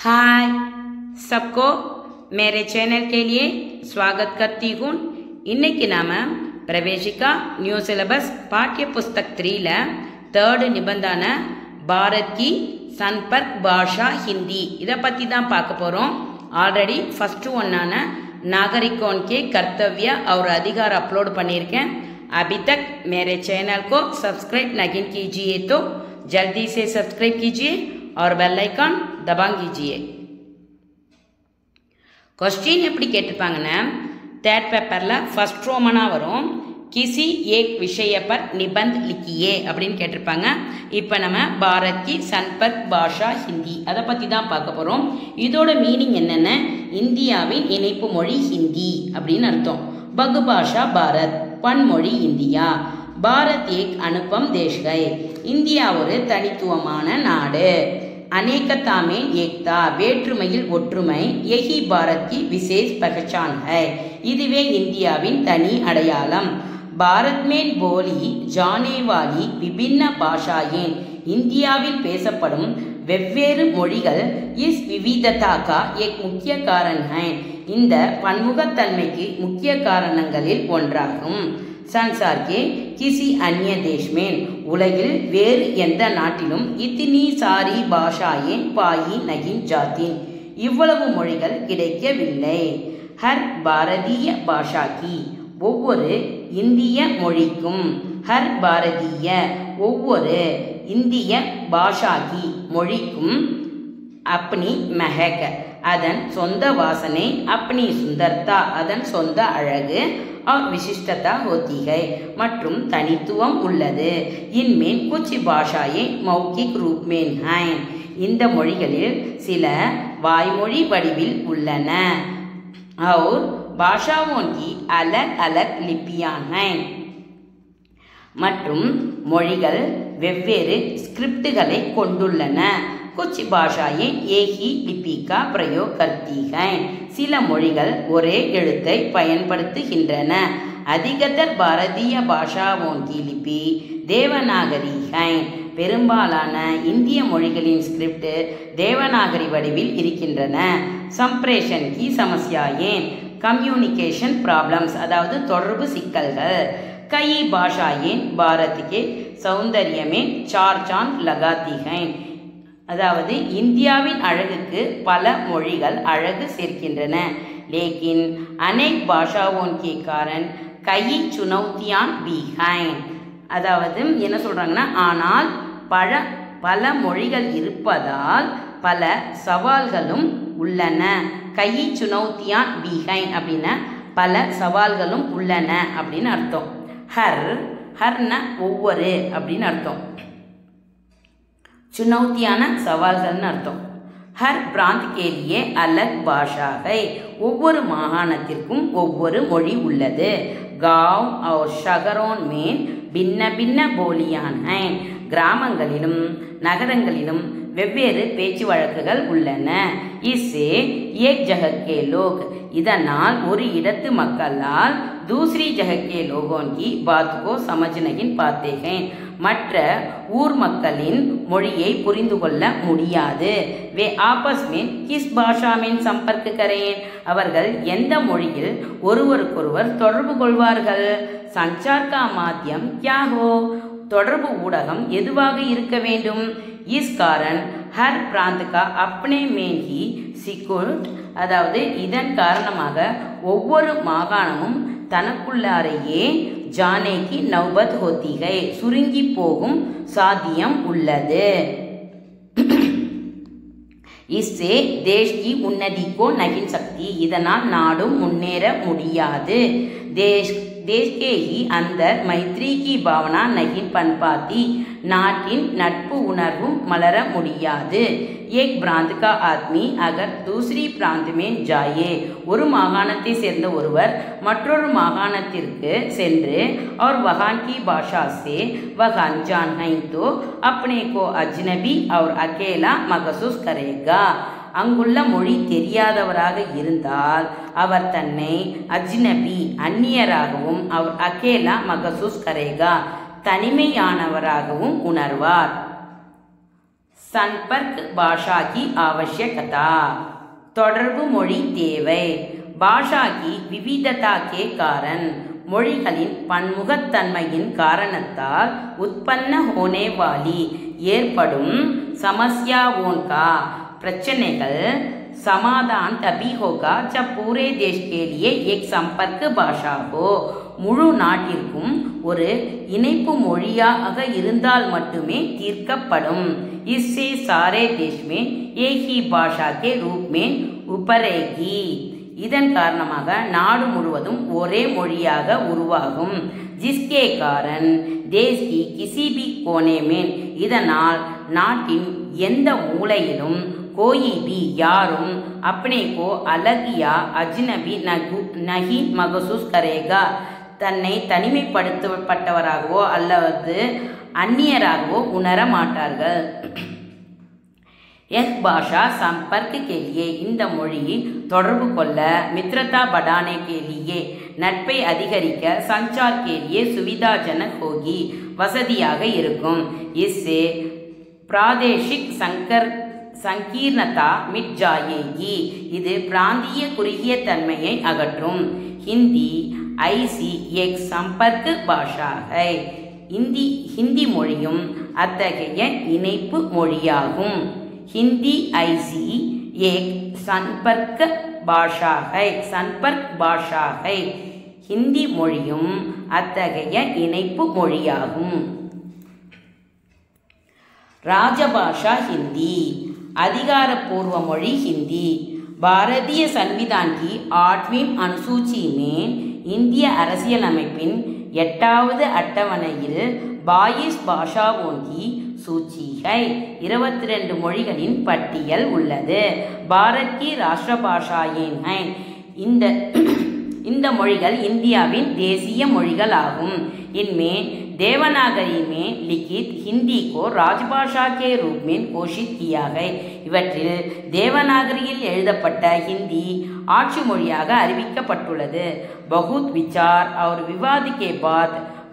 हाय सबको मेरे चैनल के लिए स्वागत करती हूँ। इन्नैक्कु नाम प्रवेशिका न्यू सिलेबस पाठ्य पुस्तक 3 थर्ड निबंधन भारत की संपर्क भाषा हिंदी इதை பற்றி தான் பார்க்க போகிறோம்। ஆல்ரெடி फर्स्ट ஒன்னான नागरिकों के कर्तव्य और अधिकार अपलोड பண்ணியிருக்கேன்। अभी तक मेरे चैनल को सब्सक्राइब नहीं कीजिए तो जल्दी से सब्सक्राइब कीजिए और बेल आइकन दबा कीजिए। क्वेश्चन எப்படி கேட்டிருப்பாங்கன்னா थर्ड पेपरல फर्स्ट रोमना வரும் किसी एक विषय पर निबंध लिखिए அப்படின்னு கேட்டிருப்பாங்க। இப்போ நம்ம भारत की संपर्क भाषा हिंदी அதை பத்தி தான் பார்க்க போறோம்। இதோட மீனிங் என்னன்னா இந்தியாவின் இணைப்பு மொழி ஹிந்தி அப்படின்னு அர்த்தம்। बहुभाषा भारत பன்மொழி இந்தியா। भारत एक अनुपम देश है இந்தியா ஒரு தனித்துவமான நாடு। अनेकता में एकता வேற்றுமையில் ஒற்றுமை यही भारत की विशेष पहचान है இதுவே இந்தியாவின் தனி அடையாளம்। भारत में बोली जाने वाली विभिन्न भाषाएं இந்தியாவில் பேசப்படும் வெவ்வேறு மொழிகள் इस विविधता का एक मुख्य कारण है இந்த பன்முகத்தன்மைக்கு முக்கிய காரணங்களில் ஒன்றாகும்। संसार के किसी अन्य देश में உலகில் வேறு எந்த நாட்டிலும் इतनी सारी भाषाएं पाई नहीं जाती இவ்வளவு மொழிகள் கிடைக்கவில்லை। हर भारतीय भाषा की ஒவ்வொரு இந்திய மொழிக்கும் हर भारतीय ஒவ்வொரு இந்திய भाषा की மொழிக்கும் अपनी महक அதன் சொந்த வாசனை अपनी सुंदरता அதன் சொந்த அழகு और विशिष्टता होती है மற்றும் தனித்துவம் உள்ளது। इनमें कुछ भाषाएं मौखिक रूप में हैं இந்த மொழிகளில் சில வாய்மொழி வடிவில் உள்ளன और भाषाओं की अलग अलग लिपियां हैं மற்றும் மொழிகள் வெவ்வேறு ஸ்கிரிப்டுகளை கொண்டுள்ளன। कुछ भाषाएं एक ही लिपि का प्रयोग करती हैं சில மொழிகள் ஒரே எழுத்தை பயன்படுத்துகின்றன। अधिकतर भारतीय भाषाओं की लिपि देवनागरी है பெரும்பாலான இந்திய மொழிகளின் ஸ்கிரிப்ட் தேவநாகரி வடிவில் இருக்கின்றன। संप्रेषण की समस्याएं कम्युनिकेशन प्रॉब्लम्स அதாவது தொடர்பு சிக்கல்கள்। कई भाषाएं भारत के सौंदर्य में चार चांद लगाती हैं அதாவது இந்தியாவின் அழகுக்கு பல மொழிகள் அழகு சேர்க்கின்றன। लेकिन अनेक भाषाओं के कारण कई चुनौतियां भी हैं அதாவது என்ன சொல்றாங்கன்னா ஆனால் பல மொழிகள் இருப்பதால் பல சவால்களும் உள்ளன। कई चुनौतियां भी हैं அப்படின்னா பல சவால்களும் உள்ளன அப்படின்னு அர்த்தம்। ஹர்னா ஒவ்வொரு அப்படின்னு அர்த்தம்। चुनौतियाना सवालगलनु अर्थम। हर प्रांत के लिए अलग भाषा है ஒவ்வொரு மாகாணத்திற்கும் ஒவ்வொரு மொழி உள்ளது। गांव और शहरों में भिन्न भिन्न बोलियां हैं கிராமங்களிலும் நகரங்களிலும் வெவ்வேறு பேச்சு வழக்குகள் உள்ளன। इससे एक जगह के लोग இதனால் ஒரு இடத்து மக்களால் दूसरी जगह के लोगों की बात को समझ नहीं पाते हैं மற்ற ஊர் மக்களின் மொழியை புரிந்து கொள்ள முடியாது। वे आपस में किस भाषा में संपर्क करें அவர்கள் எந்த மொழியில் ஒருவருக்கொருவர் தொடர்பு கொள்வார்கள்। संचार का माध्यम क्या हो தொடர்பு ஊடகம் எதுவாக இருக்க வேண்டும்। इस कारण हर प्रांत का अपने में ही सिकुट அதாவது இதன் காரணமாக ஒவ்வொரு மாகாணமும் தனக்குள்ளாரையே जाने की नौबत होती है சுருங்கி போகும் சாத்தியம் உள்ளது। इससे देश की उन्नति को नहीं सकती இதனால் நாடும் முன்னேற முடியாது। देश के ही अंदर मैत्री की भावना नहीं बन पाती நாட்டின் நட்பு உணர்வும் மலர முடியாது। एक प्रांत का आदमी अगर दूसरी प्रांत में जाए ஒரு மாகாணத்தை சேர்ந்த ஒருவர் மற்றொரு மாகாணத்திற்கு சென்று और वहाँ की भाषा से वह अनजान है तो अपने को अजनबी और अकेला महसूस करेगा அங்குள்ள மொழி தெரியாதவராக இருந்தால் அவர் தன்னை அஜ்னபி அந்நியராகவும் அவர் அகேலா மகசூஸ் கரேகா தனிமையானவராகவும் உணர்வார்। संपर्क भाषा की आवश्यकता, தொடர்பு மொழி தேவை, பாஷா की विविधता के कारण, மொழிகளின் பன்முகத்தன்மையின் காரணத்தால் உற்பन्न होने वाली ஏற்படும் समस्याओं का प्रचनेகள் समाधान तभी होगा जब पूरे देश के लिए एक संपर्क भाषा हो, முழு நாட்டிற்கும் ஒரு இணைப்பு மொழியாக இருந்தால் மட்டுமே தீர்க்கப்படும். इससे सारे देश में एक ही भाषा के रूप में उभरेगी, இதன் காரணமாக நாடு முழுவதும் ஒரே மொழியாக உருவாகும். जिसके कारण देश की किसी भी कोने में, இதனால் நாட்டின் எந்த மூலையிலும் कोई भी யாரும் अपने को अलग या अजनबी नहीं महसूस करेगा, தன்னை தனிமைப்படுத்தப்பட்டவராகவோ அல்லது அந்நியராகவோ உணர மாட்டார்கள். यह भाषा संपर्क के लिए, இந்த மொழி தொடர்பு கொள்ள, मित्रता बढ़ाने के लिए நட்பை அதிகரிக்க, संचार के लिए सुविधाजनक होगी வசதியாக இருக்கும். इससे प्रादेशिक संकीर्णता मिट जाएगी, இது பிராந்திய குறுகிய தன்மையை அகற்றும். हिंदी ऐसी एक संपर्क भाषा है, हिंदी மொழியும் அத்தகைய இணைப்பு மொழியாகும். हिंदी ऐसी एक संपर्क भाषा है, संपर्क भाषा है, हिंदी மொழியும் அத்தகைய இணைப்பு மொழியாகும். राजभाषा हिंदी, अधिकारपूर्व மொழி हिंदी. भारतीय संविधान की 8वीं अनुसूची में இந்திய அரசியலமைப்பின் 8வது அட்டவணையில் 22 भाषाओं की सूची है, 22 மொழிகளின் பட்டியல் உள்ளது. பாரத் की राष्ट्रभाषाएं हैं, இந்த மொழிகள் இந்தியாவின் தேசிய மொழிகள் ஆகும். इनमें देवनागरी में लिखित हिंदी को राजभाषा के रूप में घोषित किया है, இவற்றில் தேவநாகரியில் எழுதப்பட்ட ஹிந்தி ஆட்சி மொழியாக அறிவிக்கப்பட்டுள்ளது. बहुत विचार और विवाद के बाद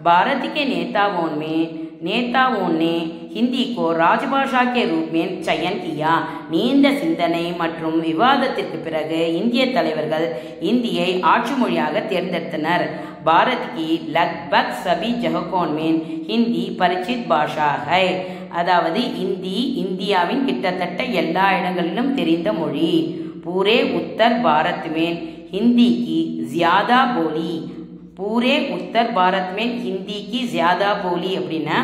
भारत के नेताओं ने हिंदी को राजभाषा के रूप में चयन किया. நீண்ட சிந்தனை மற்றும் விவாதத்திற்கு பிறகு இந்திய தலைவர்கள் இந்தியை ஆட்சி மொழியாக தேர்ந்தெடுத்தனர். भारत की लगभग सभी जगहों में हिंदी परिचित भाषा है, அதாவது இந்தி இந்தியாவின் கிட்டத்தட்ட எல்லா இடங்களிலும் தெரிந்த மொழி. पूरे उत्तर भारत में हिंदी की ज्यादा बोली, पूरे उत्तर भारत में हिंदी की ज्यादा बोली அப்படின்னா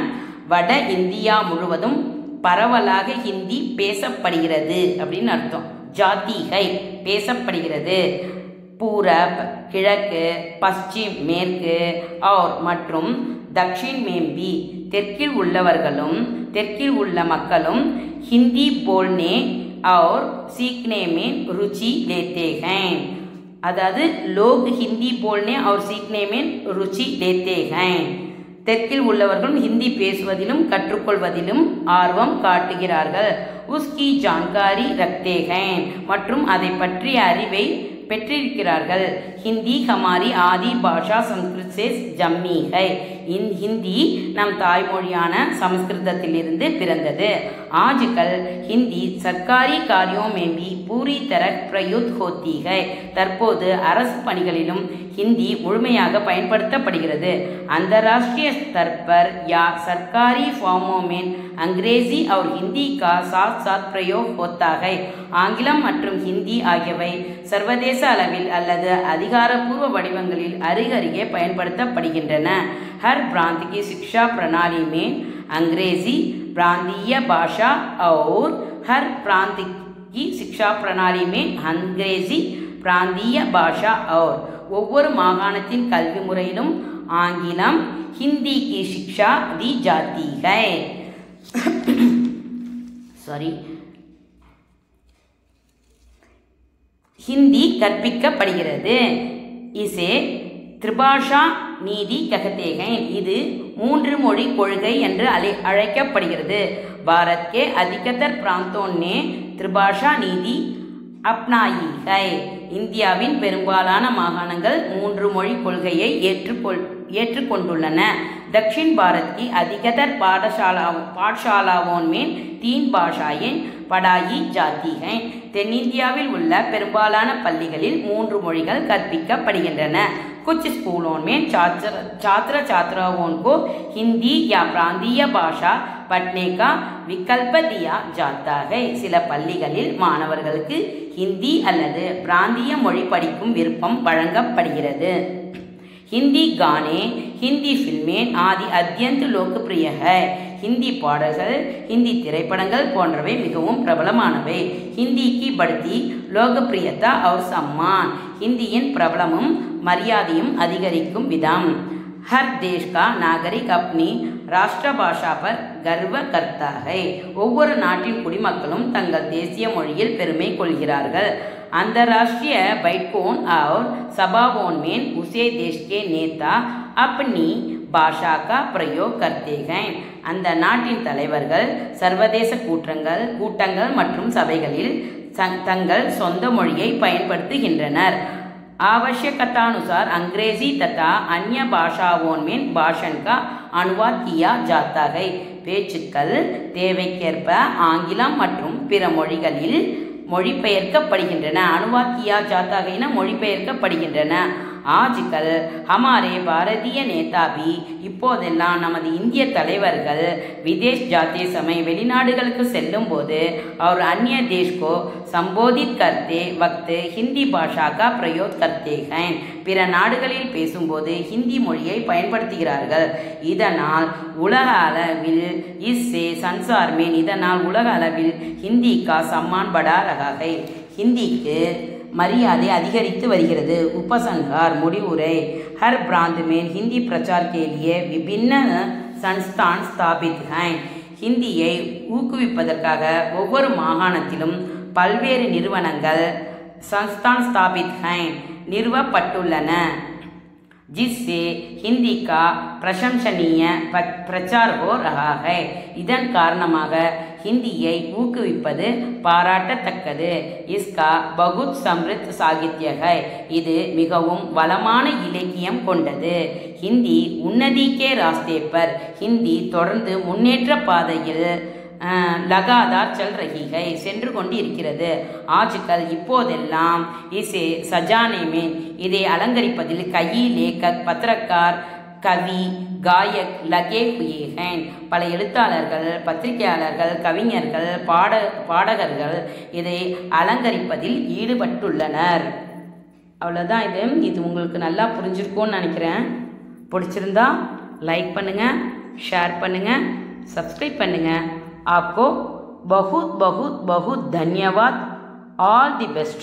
வட இந்தியா முழுவதும் பரவலாக ஹிந்தி பேசப்படுகிறது அப்படின்னு அர்த்தம். ஜாதிகை பேசப்படுகிறது. பூரப் கிழக்கு, பश्चिम மேற்கு, और மற்றும் தக்ஷின் மேம்பி தெற்கில் உள்ளவர்களும் தெற்கில் உள்ள மக்களும் हिंदी बोलने और सीखने में रुचि लेते हैं, அதாவது लोग हिंदी बोलने और सीखने में रुचि लेते हैं, தெற்கில் உள்ளவர்களும் ஹிந்தி பேசுவதிலும் கற்றுக்கொள்வதிலும் ஆர்வம் காட்டுகிறார்கள். उसकी जानकारी रखते हैं, மற்றும் அதை பற்றிய அறிவை பெற்றிருக்கிறார்கள். हिंदी हमारी आदि भाषा संस्कृत से जम्मी है, हिंदी நம் தாய்மொழியான சமஸ்கிருதத்திலிருந்து பிறந்தது. आजकल हिंदी सरकारी कार्यों में भी पूरी तरह प्रयुक्त होती है, தற்போது அரசு பணிகளிலும் हिंदी முழுமையாக பயன்படுத்தப்படுகிறது. अंतर्राष्ट्रीय स्तर पर या सरकारी फॉर्मों में अंग्रेजी और हिंदी का साथ साथ प्रयोग होता है. ஆங்கிலம் மற்றும் ஹிந்தி ஆகியவை சர்வதேச அளவில் அல்லது அதிகாரப்பூர்வ வடிவங்களில் அருகருகே பயன்படுத்தப்படுகின்றன. हर प्रांत की शिक्षा प्रणाली में अंग्रेजी प्रांतीय भाषा और हर प्रांत की शिक्षा प्रणाली में अंग्रेजी प्रांतीय भाषा और ஒவ்வொரு மாகாணத்தின் கல்வி முறையிலும் ஆங்கிலம் हिंदी की शिक्षा दी जाती है. हिंदी கற்பிக்கப்படுகிறது. इसे त्रिभाषा नीति कहते हैं, இது மூன்று மொழி கொள்கை என்று அழைக்கப்படுகிறது. भारत के अधिकतर प्रांतों ने त्रिभाषा नीति अपनाई है, இந்தியாவின் பெரும்பாலான மாகாணங்கள் மூன்று மொழி கொள்கையை ஏற்றுக்கொண்டுள்ளன. दक्षिण भारत की अधिकतर पाठशालाओं में 3 भाषाएं पढ़ाई जाती हैं. தென்னிந்தியாவில் உள்ள பெரும்பாலான பள்ளிகளில் 3 மொழிகள் கற்பிக்கப்படுகின்றன. कुछ स्कूलों में छात्र छात्राओं को हिंदी या प्रांतीय भाषा पढ़ने का विकल्प दिया जाता है. சில பள்ளிகளில் மாணவர்களுக்கு ஹிந்தி அல்லது பிராந்திய மொழி படிக்கும் விருப்பம் வழங்கப்படுகிறது. हिंदी गाने, हिंदी फिल्में आदि अत्यंत लोकप्रिय है. हिंदी பாடல்கள், हिंदी திரைப்படங்கள் போன்றவை மிகவும் பிரபலமானவை. हिंदी की बढ़ती लोकप्रियता और सम्मान, हिंदीயின் பிரபலமும் மரியாதையும் அதிகரிக்கும் விதம். हर देश का नागरिक अपनी राष्ट्रभाषा पर गर्व करता है. ஒவ்வொரு நாட்டின் குடிமக்களும் தங்கள் தேசிய மொழியில் பெருமை கொள்கிறார்கள். अंतर्राष्ट्रीय बैठकों और सभाओं में उसे देश के नेता अपनी भाषा का प्रयोग करते हैं. அந்த நாட்டின் தலைவர்கள் சர்வதேச கூட்டங்கள் மற்றும் சபைகளில் தங்கள் சொந்த மொழியை பயன்படுத்துகின்றனர். आवश्यकतानुसार अंग्रेजी तथा अन्य भाषाओं में भाषण का अनुवाद किया जाता है. பேச்சுக்கள் தேவைக்கேற்ப ஆங்கிலம் மற்றும் பிற மொழிகளில் மொழிபெயர்க்கப்படுகின்றன. अनुवाद किया जाता है ना மொழிபெயர்க்கப்படுகின்றன. ஆஜ்கல் ஹமாரே பாரதிய நேதா भी இப்போதெல்லாம் நமது இந்திய தலைவர்கள் विदेश जाते समय வெளிநாடுகளுக்கு செல்லும் போது और अन्य देश को संबोधित करते वक्त हिंदी भाषा का प्रयोग करते हैं. பிற நாடுகளில் பேசும்போது ஹிந்தி மொழியை பயன்படுத்துகிறார்கள். இதனால் உலக அளவில் இதனால் உலக அளவில் ஹிந்தி का सम्मान बढ़ा रहा है. ஹிந்திக்கு मर्यादे अधिकरिத்து வருகிறது. उपसंहार முடிவுரை. हर प्रांत में हिंदी प्रचार के लिए विभिन्न संस्थान स्थापित हैं. ஹிந்தியை ஊக்குவிப்பதற்காக ஒவ்வொரு மாகாணத்திலும் பல்வேறு நிறுவனங்கள் संस्थान स्थापित हैं நிறுவப்பட்டுள்ளன. जिससे हिंदी का प्रशंसनीय प्रचार हो रहा है. இதன் காரணமாக ஹிந்தியை ஊக்குவிப்பது பாராட்டத்தக்கது. इसका बहुत समृद्ध साहित्य है. இது மிகவும் வளமான இலக்கியம் கொண்டது. ஹிந்தி உன்னதி के रास्ते पर ஹிந்தி தொடர்ந்து முன்னேற்ற பாதையில் लगातार चल रही है சென்று கொண்டிருக்கிறது. ஆஜ்கல் இப்போதெல்லாம் இசே சஜானே में இதை அலங்கரிப்பதில் கயி லேखक பத்திரக்கார் கவி காயக் லகே हुए हैं. பல எழுத்தாளர்கள், பத்திரிகையாளர்கள், கவிஞர்கள், பாடகர்கள் இதை அலங்கரிப்பதில் ஈடுபட்டுள்ளனர். அவ்வளோதான். இது உங்களுக்கு நல்லா புரிஞ்சிருக்கும்னு நினைக்கிறேன். பிடிச்சிருந்தா லைக் பண்ணுங்கள், ஷேர் பண்ணுங்கள், சப்ஸ்கிரைப் பண்ணுங்கள். आपको बहुत बहुत बहुत धन्यवाद. All the best.